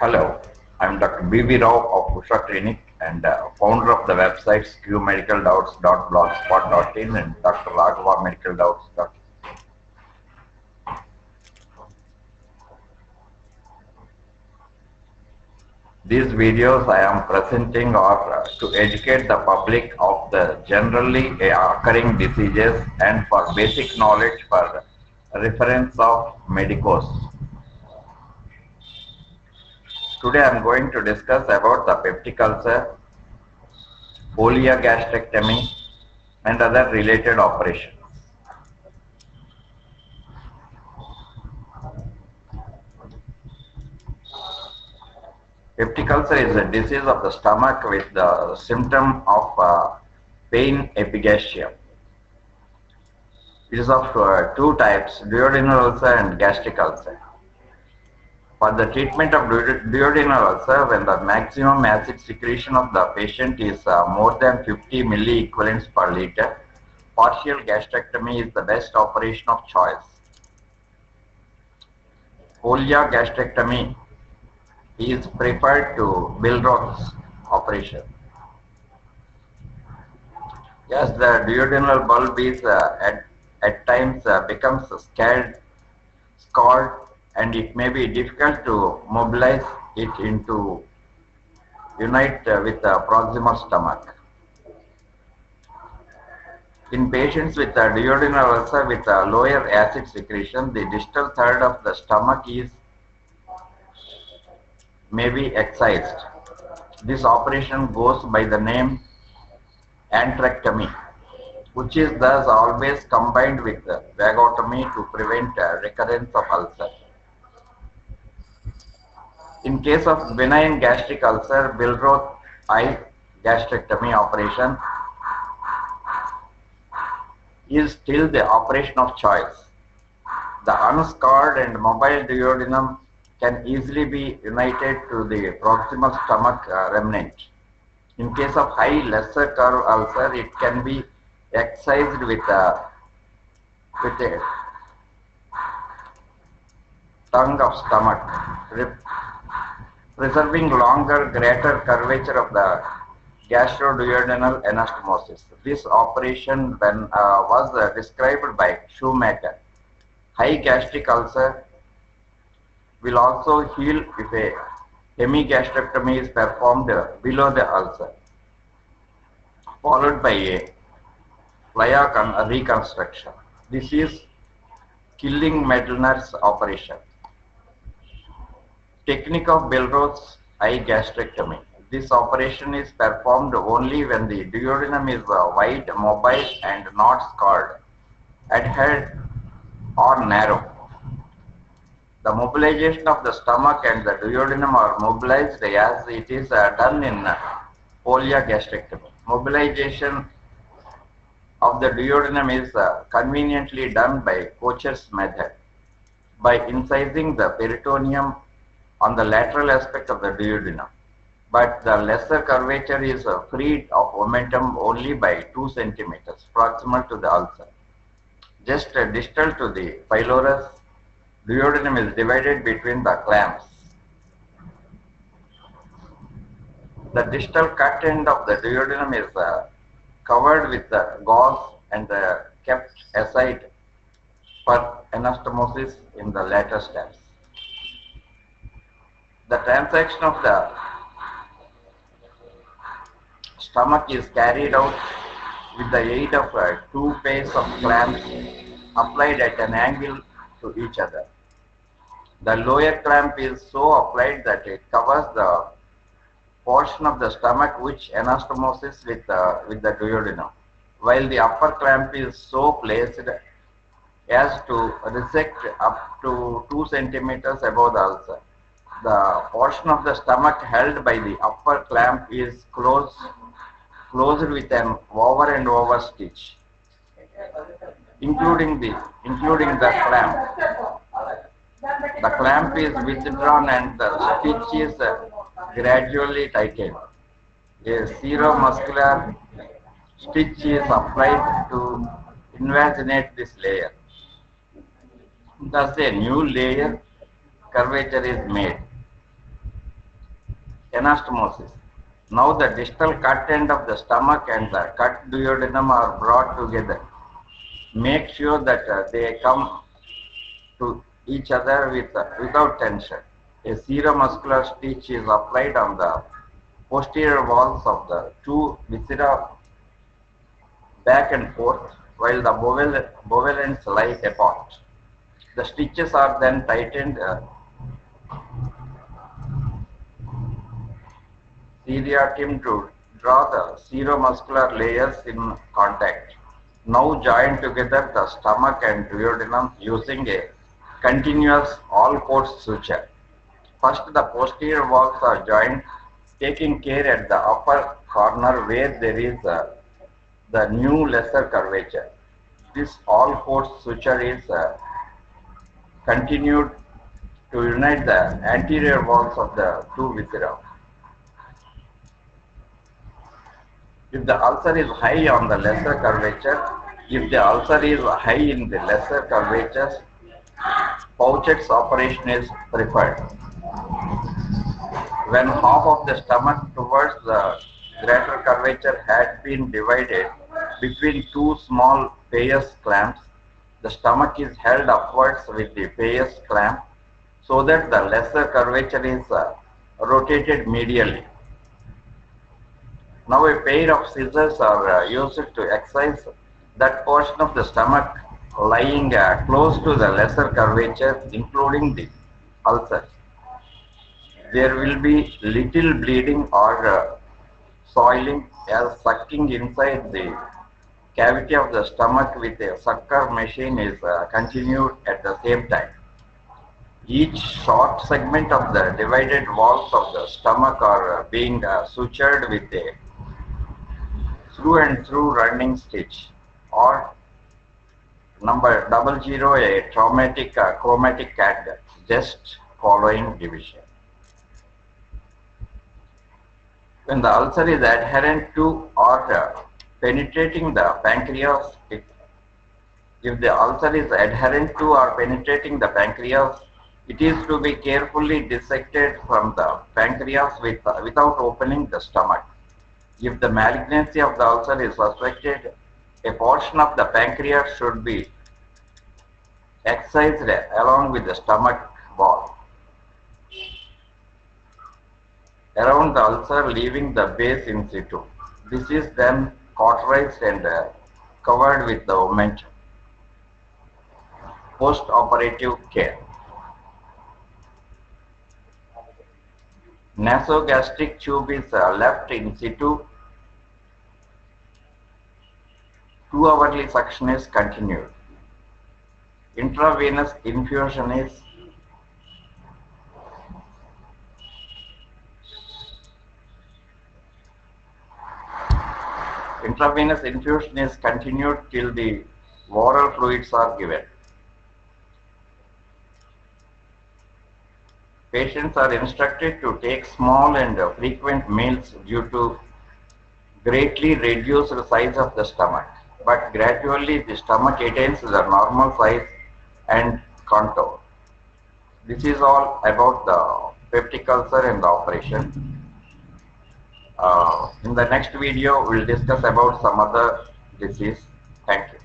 Hello, I'm Dr. B.V. Rao of Usha Clinic and founder of the websites qmedicaldoubts.blogspot.in and Dr. Raghava Medical Doubts. These videos I am presenting are to educate the public of the generally occurring diseases and for basic knowledge for reference of medicos. Today I am going to discuss about the peptic ulcer, folia gastrectomy and other related operations. Peptic ulcer is a disease of the stomach with the symptom of pain epigastrium. It is of two types, duodenal ulcer and gastric ulcer. For the treatment of duodenal ulcer, when the maximum acid secretion of the patient is more than 50 milliequivalents per liter, partial gastrectomy is the best operation of choice. Folia gastrectomy is preferred to Billroth's operation. Yes, the duodenal bulb is at times becomes scarred, and it may be difficult to mobilize it into unite with the proximal stomach. In patients with a duodenal ulcer with a lower acid secretion, the distal third of the stomach may be excised. This operation goes by the name antrectomy, which is thus always combined with vagotomy to prevent recurrence of ulcer. In case of benign gastric ulcer, Billroth eye gastrectomy operation is still the operation of choice. The unscarred and mobile duodenum can easily be united to the proximal stomach remnant. In case of high lesser curve ulcer, it can be excised with a tongue of stomach, preserving longer, greater curvature of the gastroduodenal anastomosis. This operation was described by Shoemaker. High gastric ulcer will also heal if a hemigastrectomy is performed below the ulcer, followed by a plia reconstruction. This is Killing-Medliner's operation. Technique of Billroth's eye gastrectomy. This operation is performed only when the duodenum is wide, mobile and not scarred, adhered or narrow. The mobilization of the stomach and the duodenum are mobilized as it is done in folia gastrectomy. Mobilization of the duodenum is conveniently done by Kocher's method by incising the peritoneum on the lateral aspect of the duodenum, but the lesser curvature is freed of momentum only by 2 centimeters proximal to the ulcer. Just distal to the pylorus, duodenum is divided between the clamps. The distal cut end of the duodenum is covered with gauze and kept aside for anastomosis in the later steps. The transaction of the stomach is carried out with the aid of 2 pairs of clamps applied at an angle to each other. The lower clamp is so applied that it covers the portion of the stomach which anastomoses with the duodenum, while the upper clamp is so placed as to resect up to 2 centimeters above the ulcer. The portion of the stomach held by the upper clamp is closed with an over and over stitch, including the clamp. The clamp is withdrawn and the stitch is gradually tightened. A seromuscular stitch is applied to invaginate this layer. Thus, a new layer curvature is made. anastomosis. Now the distal cut end of the stomach and the cut duodenum are brought together. Make sure that they come to each other without tension. A seromuscular stitch is applied on the posterior walls of the two viscera back and forth while the bowel ends lie apart. The stitches are then tightened seriatim to draw the seromuscular layers in contact. Now join together the stomach and duodenum using a continuous all-port suture. First, the posterior walls are joined, taking care at the upper corner where there is the new lesser curvature. This all-port suture is continued to unite the anterior walls of the two viscera. If the ulcer is high on the lesser curvature, if the ulcer is high in the lesser curvatures, Pouchet's operation is preferred. When half of the stomach towards the greater curvature had been divided between two small Peyer's clamps, the stomach is held upwards with the Peyer's clamp so that the lesser curvature is rotated medially. Now a pair of scissors are used to excise that portion of the stomach lying close to the lesser curvature, including the ulcer. There will be little bleeding or soiling as sucking inside the cavity of the stomach with a sucker machine is continued at the same time. Each short segment of the divided walls of the stomach are being sutured with a through and through running stitch, or number 00, a traumatic chromatic CAD, just following division. When the ulcer is adherent to or penetrating the pancreas, if the ulcer is adherent to or penetrating the pancreas, it is to be carefully dissected from the pancreas without opening the stomach. If the malignancy of the ulcer is suspected, a portion of the pancreas should be excised along with the stomach wall around the ulcer, leaving the base in situ. This is then cauterized and covered with the omentum. Post-operative care. Nasogastric tube is left in situ. 2-hourly suction is continued. Intravenous infusion is continued till the oral fluids are given. Patients are instructed to take small and frequent meals due to greatly reduced size of the stomach, but gradually the stomach attains the normal size and contour. This is all about the peptic ulcer and the operation. In the next video, we'll discuss about some other disease. Thank you.